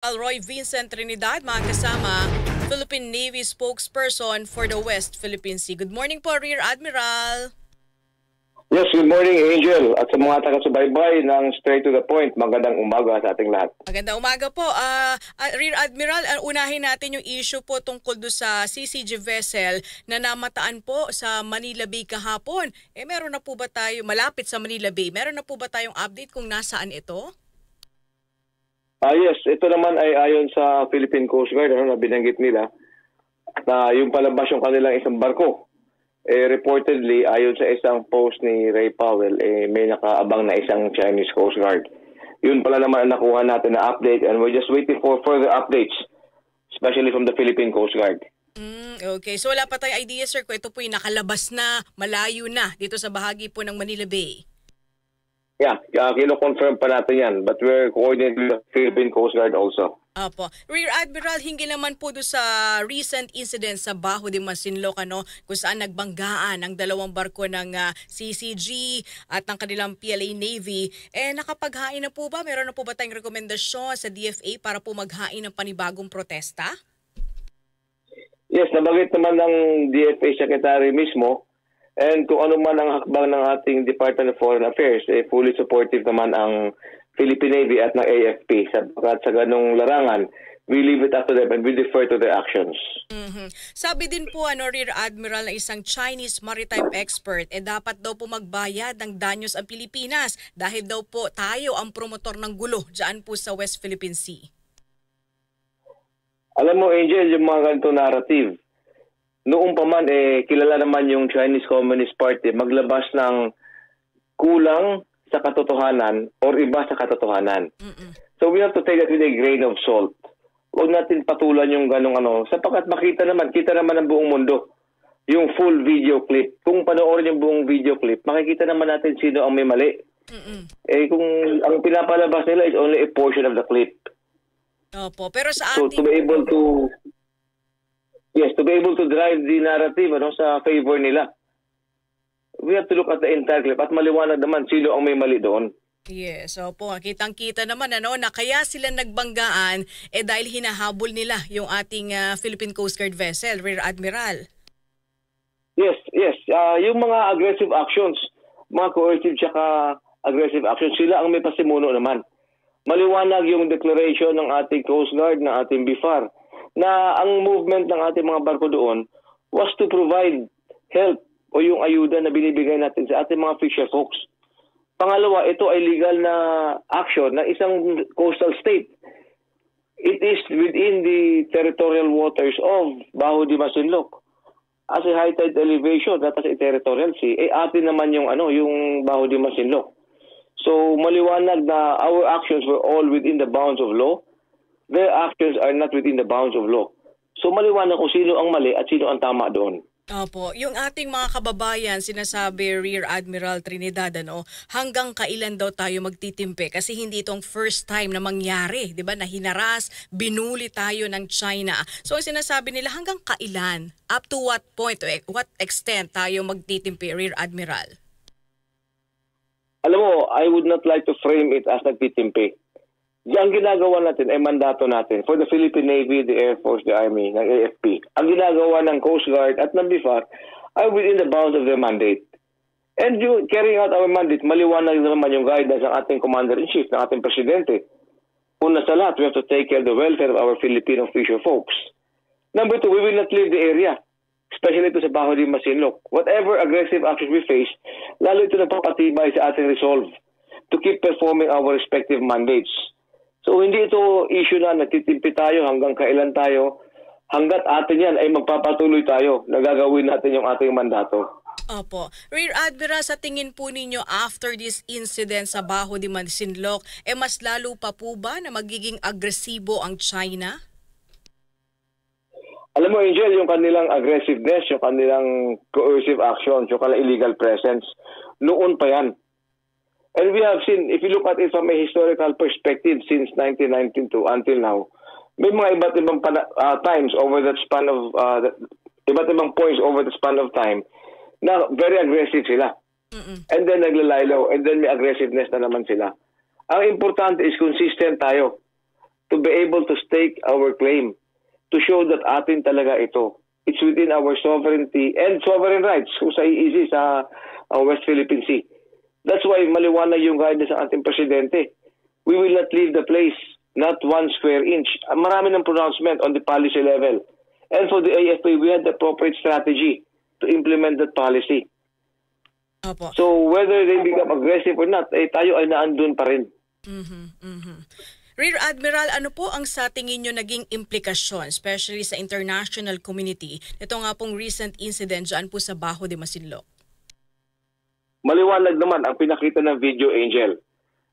Roy Vincent Trinidad, mga kasama, Philippine Navy spokesperson for the West Philippine Sea. Good morning po, Rear Admiral. Yes, good morning, Angel. At sa mga taga-subaybay ng Straight to the Point, magandang umaga sa ating lahat. Magandang umaga po. Rear Admiral, unahin natin yung issue po tungkol do sa CCG vessel na namataan po sa Manila Bay kahapon. Meron na po ba tayo, malapit sa Manila Bay, meron na po ba tayong update kung nasaan ito? Yes, ito naman ay ayon sa Philippine Coast Guard na binanggit nila na yung palabas yung kanilang isang barko. Reportedly, ayon sa isang post ni Ray Powell, may nakaabang na isang Chinese Coast Guard. Yun pala naman ang nakuha natin na update and we're just waiting for further updates, especially from the Philippine Coast Guard. Okay, so wala pa tayong idea, sir, kung ito po yung nakalabas na, malayo na dito sa bahagi po ng Manila Bay. Yeah, kino-confirm pa natin yan, but we're coordinating with the Philippine Coast Guard also. Apo. Rear Admiral, hinggil naman po doon sa recent incident sa Bajo de Masinloc, kung saan nagbanggaan ang dalawang barko ng CCG at ng kanilang PLA Navy. Nakapaghain na po ba? Meron na po ba tayong rekomendasyon sa DFA para po maghain ng panibagong protesta? Yes, nabanggit naman ng DFA Secretary mismo. And kung ano man ang hakbang ng ating Department of Foreign Affairs, fully supportive naman ang Philippine Navy at ng AFP. Sapagkat sa ganung larangan, we leave it up to them and we defer to their actions. Sabi din po, Rear Admiral, na isang Chinese maritime expert, dapat daw po magbayad ng danyos ang Pilipinas dahil daw po tayo ang promotor ng gulo dyan po sa West Philippine Sea. Alam mo, Angel, yung mga ganito narrative, noong pa man, kilala naman yung Chinese Communist Party maglabas ng kulang sa katotohanan or iba sa katotohanan. So we have to take that with a grain of salt. Huwag natin patulan yung ganong sapagkat kita naman ng buong mundo yung full video clip. Kung panoorin yung buong video clip, makikita naman natin sino ang may mali. Kung ang pinapalabas nila is only a portion of the clip. Opo, pero sa ating... So to be able to... Yes, to be able to drive the narrative sa favor nila. We have to look at the entire clip at maliwanag naman sino ang may mali doon. Yes, opo. Kitang-kita naman na kaya sila nagbanggaan dahil hinahabol nila yung ating Philippine Coast Guard vessel, Rear Admiral. Yes. Yung mga aggressive actions, mga coercive tsaka aggressive actions, sila ang may pasimuno naman. Maliwanag yung declaration ng ating Coast Guard, ng ating BIFAR, na ang movement ng ating mga barko doon was to provide help o yung ayuda na binibigay natin sa ating mga fisher folks. Pangalawa, ito ay legal na action ng isang coastal state. It is within the territorial waters of Bajo de Masinloc. As a high tide elevation, that is a territorial sea, atin naman yung Bajo de Masinloc. So maliwanag na our actions were all within the bounds of law. Their actions are not within the bounds of law. So maliwanag kung sino ang mali at sino ang tama doon. Opo, yung ating mga kababayan, sinasabi Rear Admiral Trinidad, hanggang kailan daw tayo magtitimpe? Kasi hindi itong first time na mangyari, di ba? Na hinaras, binuli tayo ng China. So ang sinasabi nila, hanggang kailan? Up to what point, what extent tayo magtitimpe, Rear Admiral? Alam mo, I would not like to frame it as nagtitimpe. Ang ginagawa natin ay mandato natin for the Philippine Navy, the Air Force, the Army, ng AFP. Ang ginagawa ng Coast Guard at ng BIFAR ay within the bounds of their mandate. And carrying out our mandate, maliwanag naman yung guidance ng ating Commander-in-Chief, ng ating Presidente. Una sa lahat, we have to take care of the welfare of our Filipino fisher folks. Number two, we will not leave the area, especially ito sa Bajo de Masinloc. Whatever aggressive actions we face, lalo ito napapatibay sa ating resolve to keep performing our respective mandates. So hindi ito issue na nagtitimpi tayo hanggang kailan tayo. Hanggat atin yan ay magpapatuloy tayo na gagawin natin yung ating mandato. Opo. Rear Admiral, sa tingin po ninyo after this incident sa Bajo de Masinloc, mas lalo pa po ba na magiging agresibo ang China? Alam mo, Angel, yung kanilang aggressiveness, yung kanilang coercive actions, yung kanilang illegal presence, noon pa yan. And we have seen, if you look at it from a historical perspective since 1992 until now, may mga iba't ibang times over that span of, iba't ibang points over the span of time na very aggressive sila. And then naglalaylo, and then may aggressiveness na naman sila. Ang importante is consistent tayo. to be able to stake our claim, to show that atin talaga ito. It's within our sovereignty and sovereign rights kung sa EEZ sa West Philippine Sea. That's why maliwanag yung guidance ng ating presidente. We will not leave the place, not 1 square inch. Marami ng pronouncement on the policy level. And for the AFP, we had the appropriate strategy to implement that policy. Opo. So whether they become aggressive or not, tayo ay naandun pa rin. Rear Admiral, ano po ang sa tingin nyo naging implikasyon, especially sa international community, ito nga pong recent incident dyan po sa Bajo de Masinloc? Maliwanag naman ang pinakita ng video, Angel,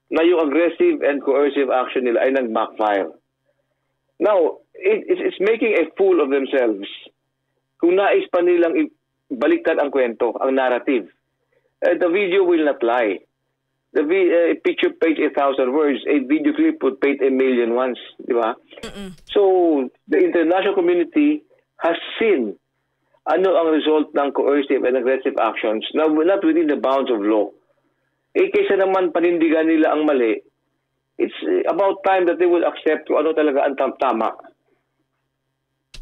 na yung aggressive and coercive action nila ay nag-backfire. Now, it's making a fool of themselves kung nais pa nilang baliktad ang kwento, ang narrative. The video will not lie. The picture paints 1,000 words. A video clip would paint 1,000,000 once, di ba? So, the international community has seen ano ang result ng coercive and aggressive actions na not within the bounds of law. Kaysa naman panindigan nila ang mali, it's about time that they will accept kung ano talaga ang tama.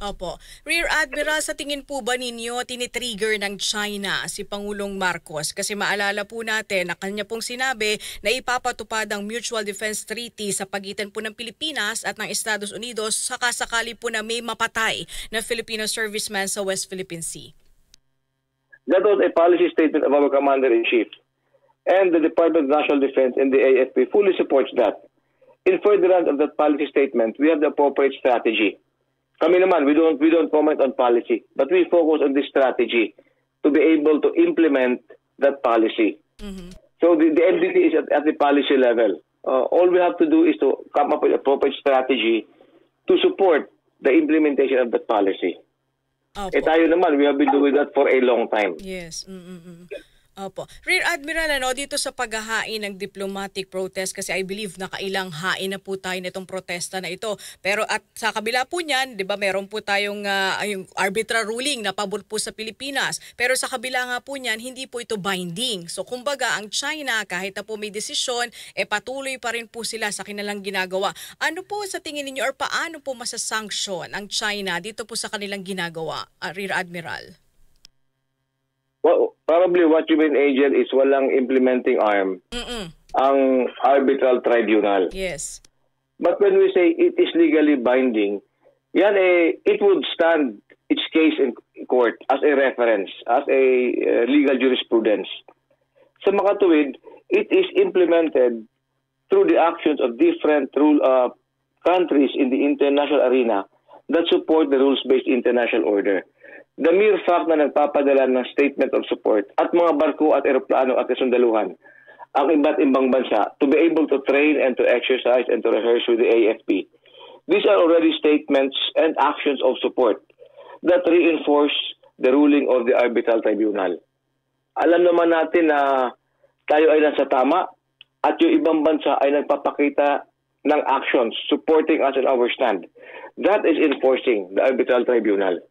Opo. Rear Admiral, sa tingin po ba ninyo tinitrigger ng China si Pangulong Marcos? Kasi maalala po natin na kanya pong sinabi na ipapatupad ang Mutual Defense Treaty sa pagitan po ng Pilipinas at ng Estados Unidos sakasakali po na may mapatay na Filipino serviceman sa West Philippine Sea. That was a policy statement of our Commander-in-Chief. And the Department of National Defense and the AFP fully supports that. In furtherance of that policy statement, we have the appropriate strategy. Kami naman, we don't comment on policy, but we focus on this strategy to be able to implement that policy. So the MDT is at the policy level. All we have to do is to come up with appropriate strategy to support the implementation of that policy. Tayo naman, we have been doing that for a long time. Yes. Opo. Rear Admiral, dito sa paghahain ng diplomatic protest, kasi I believe nakailang hain na po tayo nitong protesta na ito. Pero at sa kabila po niyan, 'di ba, meron po tayong yung arbitral ruling na pabor po sa Pilipinas. Pero sa kabila nga po niyan, hindi po ito binding. So kumbaga, ang China, kahit na po may desisyon, patuloy pa rin po sila sa kanilang ginagawa. Ano po sa tingin ninyo or paano po masasanction ang China dito po sa kanilang ginagawa, Rear Admiral? Well, probably what you mean, Angel, is walang implementing arm ang arbitral tribunal. Yes. But when we say it is legally binding, yan it would stand its case in court as a reference, as a legal jurisprudence. Sa makatuwid, it is implemented through the actions of different countries in the international arena that support the rules-based international order. The mere fact na nagpapadala ng statement of support at mga barko at eroplano at kasundaluhan ang iba't ibang bansa to be able to train and to exercise and to rehearse with the AFP. These are already statements and actions of support that reinforce the ruling of the arbitral tribunal. Alam naman natin na tayo ay nasa tama at yung ibang bansa ay nagpapakita ng actions supporting us in our stand. That is enforcing the arbitral tribunal.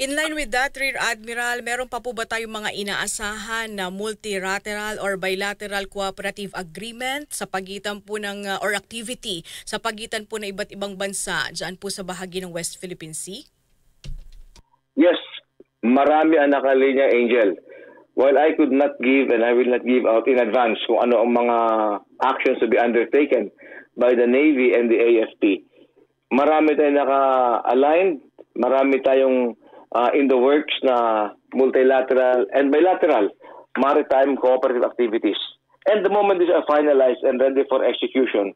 In line with that, Rear Admiral, meron pa po ba tayong mga inaasahan na multilateral or bilateral cooperative agreement sa pagitan po ng or activity sa pagitan po ng iba't ibang bansa dyan po sa bahagi ng West Philippine Sea? Yes, marami ang nakalinya, Angel. While I could not give and I will not give out in advance kung ano ang mga actions to be undertaken by the Navy and the AFP, marami tayong naka-aligned, marami tayong in the works na multilateral and bilateral maritime cooperative activities. And the moment these are finalized and ready for execution,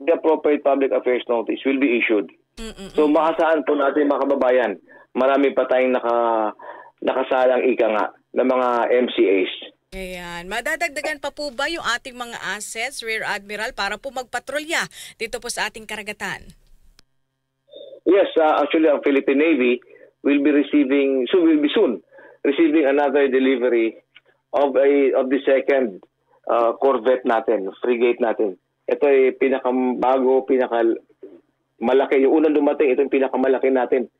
the appropriate public affairs notice will be issued. So maasahan po natin mga kababayan, marami pa tayong nakasalang ika nga ng mga MCAs. Ayan. Madadagdagan pa po ba yung ating mga assets, Rear Admiral, para po magpatrolya dito po sa ating karagatan? Yes, actually ang Philippine Navy will be soon receiving another delivery of the second corvette natin, frigate natin. Ito ay pinakabago, pinakamalaki. Yung unang dumating, ito yung pinakamalaki natin.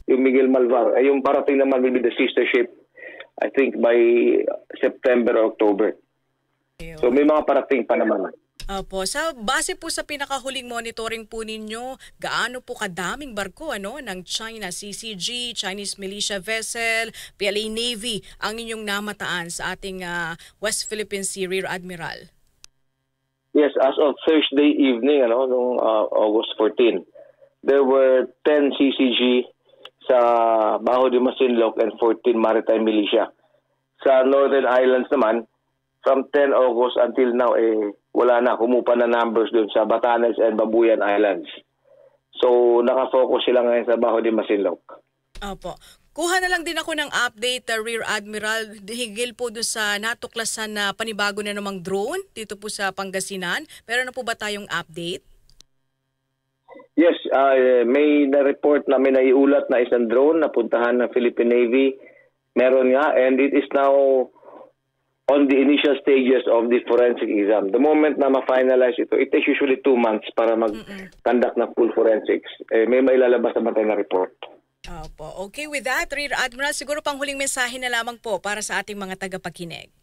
Yung Miguel Malvar. Yung parating naman will be the sister ship, I think by September or October. So may mga parating pa naman. Opo, sa base po sa pinakahuling monitoring po ninyo, gaano po kadaming barko ng China CCG, Chinese militia vessel, PLA Navy ang inyong namataan sa ating West Philippine Sea, Rear Admiral? Yes, as of Thursday evening, noong August 14, there were 10 CCG sa Bajo de Masinloc and 14 Maritime Militia. Sa Northern Islands naman, from 10 August until now, wala na, kumupa na numbers doon sa Batanes and Babuyan Islands. So, nakafocus sila ngayon sa Bajo de Masinloc. Opo. Kuha na lang din ako ng update, Rear Admiral, higil po doon sa natuklasan na panibago na namang drone dito po sa Pangasinan. Pero na po ba tayong update? Yes, may na-report na may naiulat na isang drone na puntahan ng Philippine Navy. Meron nga, and it is now on the initial stages of the forensic exam. The moment na ma-finalize ito, it takes usually 2 months para mag-conduct ng full forensics. May mailalabas naman tayo na report. Opo. Okay, with that, Rear Admiral, siguro pang huling mensahe na lamang po para sa ating mga tagapakinig.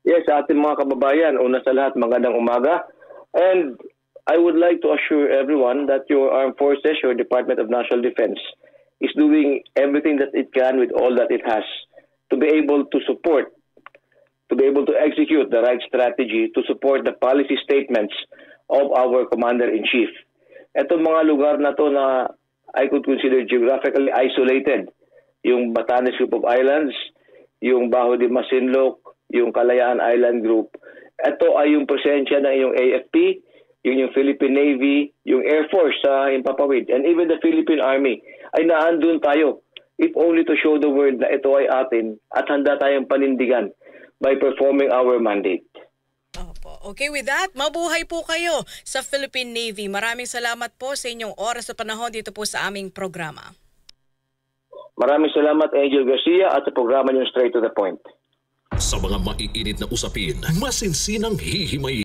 Yes, sa ating mga kababayan, una sa lahat, magandang umaga. And I would like to assure everyone that your armed forces, your Department of National Defense, is doing everything that it can with all that it has to be able to support, to be able to execute the right strategy to support the policy statements of our Commander-in-Chief. Itong mga lugar na to na I could consider geographically isolated, yung Batanes Group of Islands, yung Bajo de Masinloc, yung Kalayaan Island Group. Ito ay yung presensya ng yung AFP, yung Philippine Navy, yung Air Force sa Himpapawid, and even the Philippine Army ay naandun tayo, if only to show the world na ito ay atin at handa tayong panindigan by performing our mandate. Opo. Okay, with that, mabuhay po kayo sa Philippine Navy. Maraming salamat po sa inyong oras at panahon dito po sa aming programa. Maraming salamat, Angel Garcia, at sa programa niyo Straight to the Point. Sa mga maiinit na usapin, masinsinang hihimay.